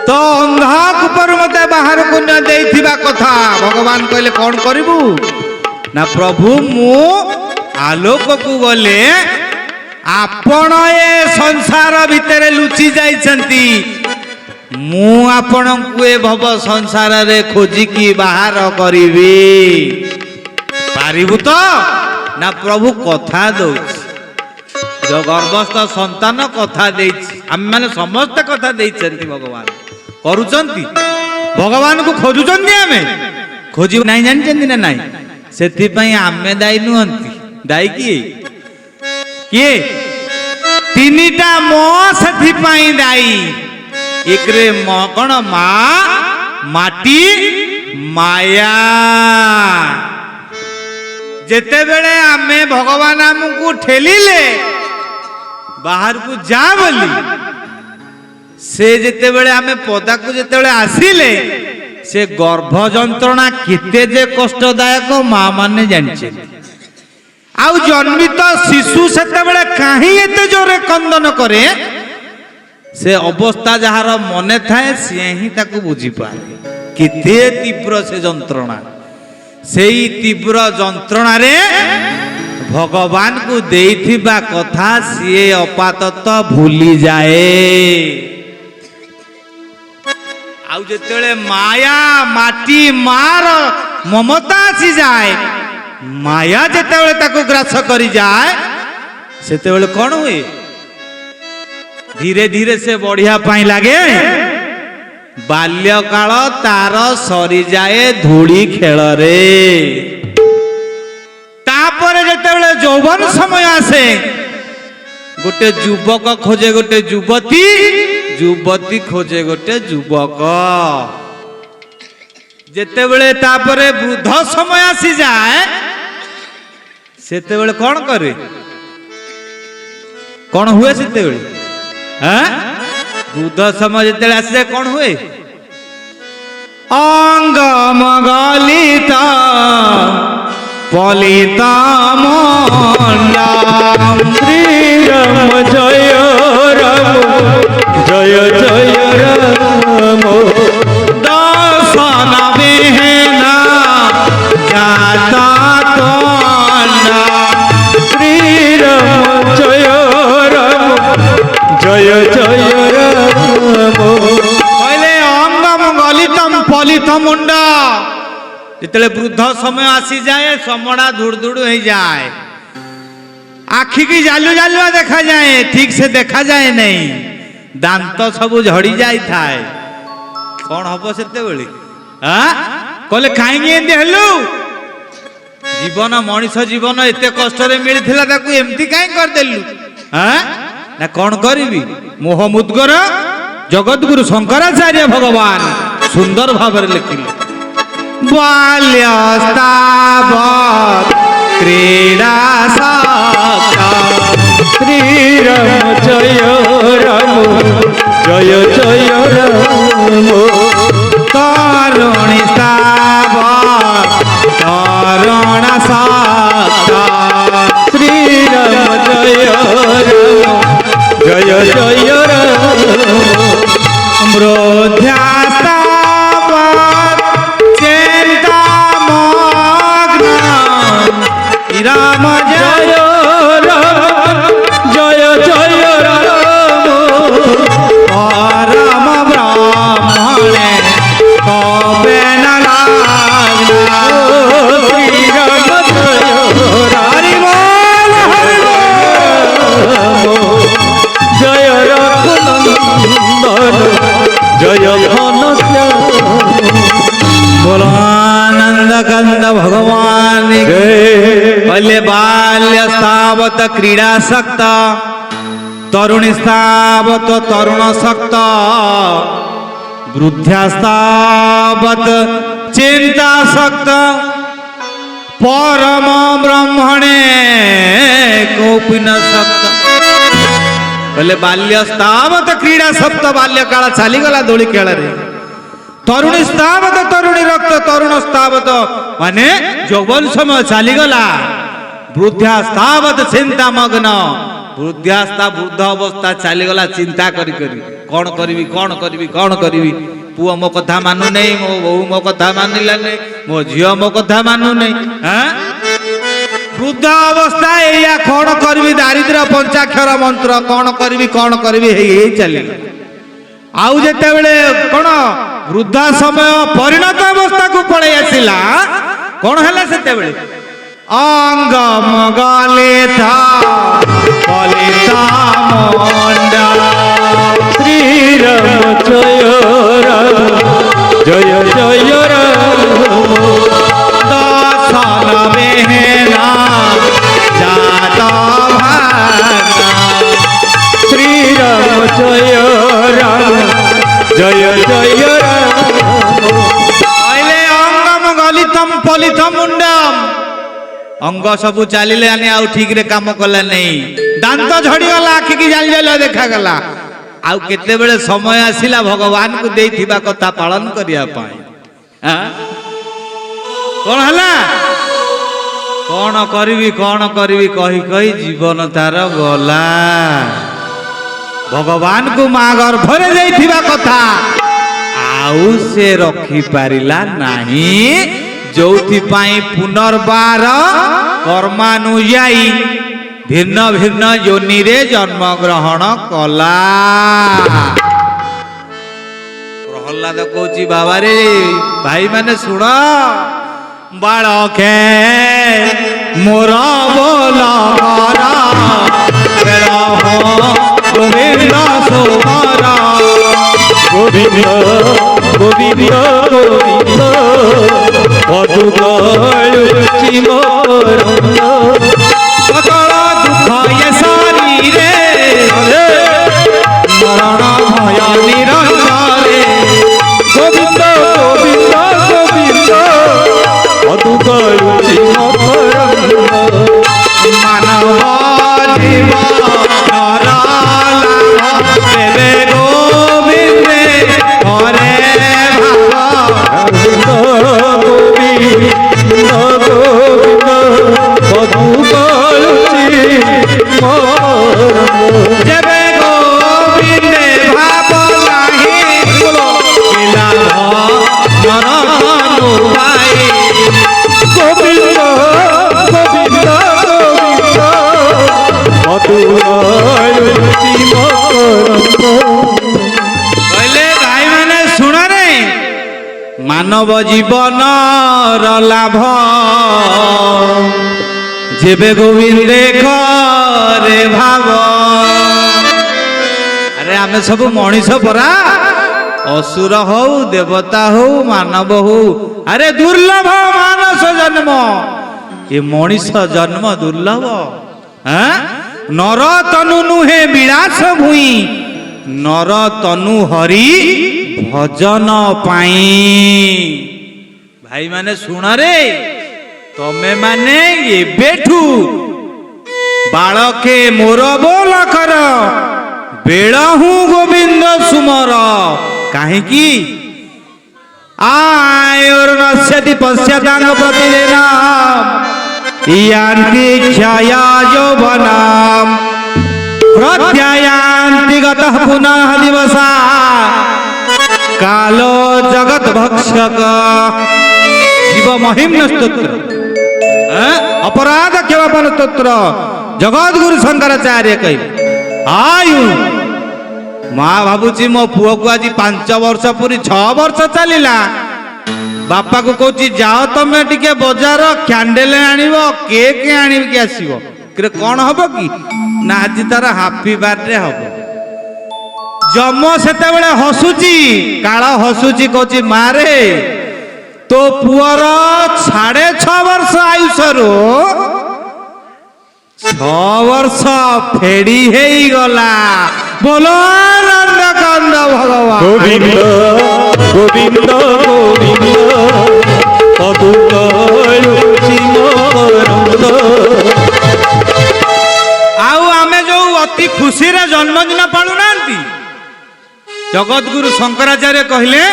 तो अंधकूपर मत बाहर को न देथिबा कथा भगवान कहले कौन करिबू ना प्रभु मु आलोक को गले आपण ए संसार भितर लुचि जाइछंती मु आपण को ए भव संसार रे खोजी की बाहर करिबी पारिबू तो ना प्रभु कथा दउछ जो गर्भस्थ संतान कथा देछि हम माने समस्त कथा देछंती भगवान करूचंती भगवान को खोजुचंती हमें खोजी नहीं जानचंती ना नहीं सेति पई आमे दाई नुहंती दाई किए तीनिटा मो सेति पई दाई एकरे मो कोन मा माटी माया जेते बेले आमे भगवान हमकु ठेलिले बाहर को जा बोली से जेते बेले आमे पदा को जेते बेले आसिले से गर्भ जंत्रणा केते जे कष्टदायक मां माने जानछे आउ जन्मित शिशु सेते बेले काहे एते जोरे कंदन करे से अवस्था जहार मने थाए से ही ताकू बुझी पारे केते तीव्र से जंत्रणा सेई तीव्र जंत्रणा रे भगवान को देइथिबा कथा सिए अपातत भूली जाए आउ जेतेले माया माटी मार ममता आसी जाए माया जेतेले ताको ग्रास करी जाए सेतेले कोन हुए धीरे धीरे से बढ़िया पाई लागे बाल्यकाल तार सरी जाए धूली खेल रे तापर जेतेले यौवन समय आसे गोटे युवक खोजे गोटे युवती युवती खोजे गोटे युवक जेतेबेले तापरे वृद्ध समय आसी जाए सेतेबेले कौन करे कौन हुए सेतेबेले हैं वृद्ध समय जेतेबेले आसी जाए कौन हुए अंग मगलिता पलिता मंडा श्री राम जय राम जय जय राम दर्शन बिना जाता तोंडा श्री राम जय राम जय जय राम कहले अंगम गलितम पलित मुंडा जितने वृद्ध समय आसी जाए समड़ा धुड़ धुड़ हो जाए आखि की जालु जालुआ देखा जाए ठीक से देखा जाए नहीं दांत सब झड़ी जाए थाए कौन हम से कहले कहीं हेलु जीवन मनीष जीवन एत कष्ट मिलता एमती कहीं करदेलु ना कौन करी मोह मुद्गर जगत गुरु शंकराचार्य भगवान सुंदर भाव लिखिले बाल्यस्तावत् क्रीडा सक्ता श्री राम जय राम जय जय राम तरुणी स्तावत् तरुण सक्ता श्री राम जय राम जय जय राम वृद्धास्तावत् राम जय राम जय जय राम परम ब्राह्मणे कबे न लागना श्री राम जय हरि बोल जय रघुनंदन जय बोलानंद कंद भगवान कहले बाल्यस्तावत् क्रीडा सक्ता तरुणीस्तावत् तरुण सक्ता वृद्धास्तावत् चिंता सक्ता परम ब्रह्मणे कोपि न सक्ता कहले बाल्यस्तावत् क्रीडा सक्ता बाल्यकाल चलीगला दोली खेल रे तरुणी स्तावत तरुणी रक्त तरुण स्तावत माने यौवन समय चलीगला वृद्धास्तावत चिंता मग्न वृद्धास्ता वृद्ध अवस्था चलीगला चिंता करी करी कौन करी कौन करी कौन करी पुओ मो कथा मानु नहीं मो बहू मो कथा मानिला नहीं मो झियो मो कथा मानु नहीं हाँ वृद्ध अवस्था या कौन करी दारिद्र पंचाक्षर मंत्र कौन करी चली आउ जेते बेले कौन वृद्धा समय परिणत अवस्था को पड़े आसिला कौन है से अंग मगले था मंडा श्री राम जय राम जय जय राम दर्शन बेहना जाता भागा श्री राम जय राम जय जय राम पहले अंगम गलितम पलितम मुंडम अंग सबू चलिले आने आउ ठीक रे काम कला नहीं दांत झड़ी गला आखि की जाल जाल देखा गला आउ केते बेले समय आसिला भगवान को देइथिबा कथा पालन करिया पाए हां कोन हला कोन करबी कहि कहि जीवन तार गला भगवान को मां गर्भ रे देइथिबा कथा आउ से रखी पारिला नाही जोथि पाई पुनर्बार कर्मानुयायी भिन्न भिन्न योनि रे जन्म ग्रहण कला प्रहलाद कहूची बाबा रे भाई माने सुन बालके मोर बोल गोविंद सोमरा गोविंद गोविंद गोविंद मधुगलुचि मोरंग सकल दुख ये शरीरे मरण भय निरंजरे गोविंद गोविंद गोविंद मधुगलुचि मोरंग मानव जीवन देवे गोविंदे हरे जेबे गोविंदे भाव नाही किला नरनु पाई गोविंद गोविंद गोविंद मधुगलुचि मोरंग कहले भाई माने सुन रे मानव जीवन लाभ जेबे गोविंदे घरे भाव अरे आमे सब मनीष परा असुर हो देवता हो मानव हो अरे दुर्लभ मानस जन्म ये मनीष जन्म दुर्लभ हाँ नर तनु नुहे विलास भूई नर तनु हरि भजन पाई भाई माने सुन रे तमे माने एबेठू बालके मोर बोल कर बेलहू गोविंद सुमर काहे की आयोर नश्यति पश्यतांग प्रतिदिन यान्ति क्षया यौवनम प्रत्यायान्ति गतः पुनः दिवसा कालो जगत भक्षक शिव महिम्न स्तोत्र अपराध क्षमापन स्तोत्र जगत गुरु शंकराचार्य कही आयु माँ भावुची मो पुओ को आज 5 वर्ष पूरी 6 वर्ष चलिला बापा को कहूँ जाओ तमे टिके बजार कैंडल आनिब केक आनिब कि आसीबो कौन हम कि ना आज तार हापी बर्थडे हम जम सेते बेले हसुची काल हसुची कहूँ मारे तो पुअर 6.5 वर्ष आयुष रो 6 वर्ष फेड़ी हे गला बोलो आनंद कंद भगवान गोविंद गोविंद गोविंद मधुगलुचि मोरंग आउ आमे जो अति खुशी रे जन्मदिन पालु नांती जगत गुरु शंकराचार्य कहले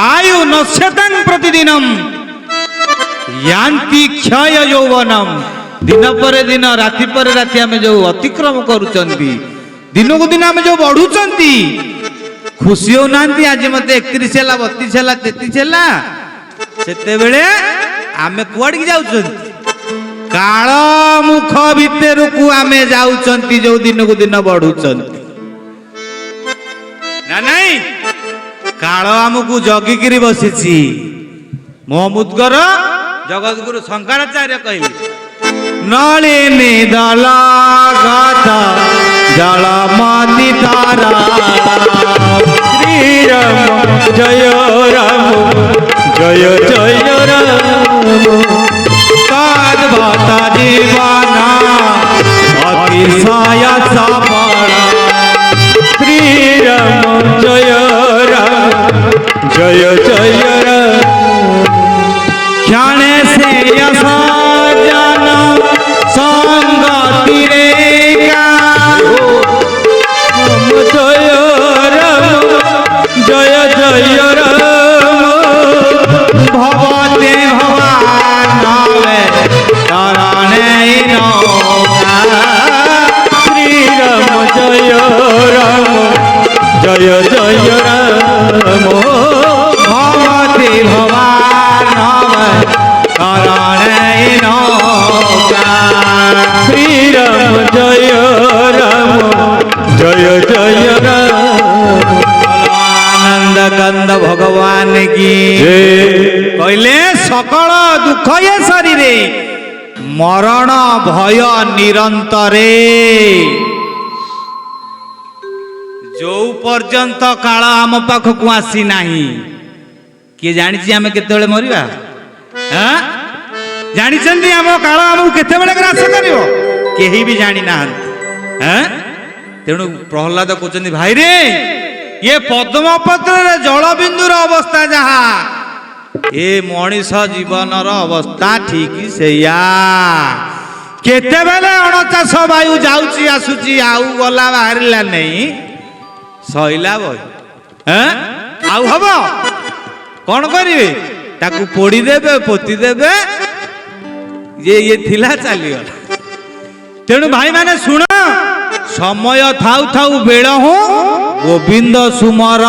आयु नश्यतां प्रतिदिनम यान्ति क्षय यौवनम दिन पर दिन राति पर राति आमे जो अतिक्रम करूचंती दिन को दिन आमे जो बढ़ुचंती ଖୁସି ହଉନାହାନ୍ତି ଆଜି ମତେ 31 ହେଲା 32 ହେଲା 33 ହେଲା ସେତେବେଳେ ଆମେ କୁଆଡିକି ଯାଉଛନ୍ତି କାଳ ମୁଖ ଭିତରକୁ ଆମେ ଯାଉଛନ୍ତି ଯୋଉ ଦିନକୁ ଦିନ ବଢୁଛନ୍ତି ନା ନାଇଁ କାଳ ଆମକୁ ଜଗିକିରି ବସିଛି ମୋ ମୁଦ୍ଗର ଜଗତଗୁରୁ ଶଙ୍କରାଚାର୍ଯ୍ୟ କହିଲେ ନଳିନୀ ଦଳ ଗତ ଜଳମତି ତାରା ଶ୍ରୀରାମ ଜୟ ରାମ ଜୟ ଜୟ ରାମ তদ্ভত জীবন অতিশয় সফল শ্রীরাম জয় রাম জয় জয় রাম ক্ষণে সে সজন সঙ্গতি রে জয় রাম জয় জয় রাম ভবতে ভবানবে তরণে নৌকা শ্রীরাম জয় রাম জয় জয় রাম ভবতে ভবানবে তরণে নৌকা শ্রীরাম জয় রাম জয় জয় রাম আনন্দ কন্দ ভগবান কি কইলে সকল দুঃখ এ শরীরে মরণ ভয় নিরন্তরে ଯୋଉ ପର୍ଯ୍ୟନ୍ତ କାଳ ଆମ ପାଖକୁ ଆସି ନାହିଁ କିଏ ଜାଣିଛି ଆମେ କେତେବେଳେ ମରିବା ଜାଣିଛନ୍ତି ଆମ କାଳ ଆମକୁ କେତେବେଳେ ଗ୍ରାସ କରିବ କେହି ବି ଜାଣି ନାହାନ୍ତି ତେଣୁ ପ୍ରହ୍ଲାଦ କହୁଛନ୍ତି ଭାଇରେ ଇଏ ପଦ୍ମପତ୍ରରେ ଜଳବିନ୍ଦୁର ଅବସ୍ଥା ଯାହା ଏ ମଣିଷ ଜୀବନର ଅବସ୍ଥା ଠିକ ସେଇଆ କେତେବେଳେ ଅଣଚାଷ ବାୟୁ ଯାଉଛି ଆସୁଛି ଆଉ ଗଲା ବାହାରିଲା ନାହିଁ ସଇଲା ବହି ଆଉ ହବ କଣ କରିବେ ତାକୁ ପୋଡିଦେବେ ପୋତିଦେବେ ଇଏ ଥିଲା ଚାଲିଗଲା ତେଣୁ ଭାଇମାନେ ଶୁଣ ସମୟ ଥାଉ ଥାଉ ବେଳ ହୁଁ ଗୋବିନ୍ଦ ସୁମର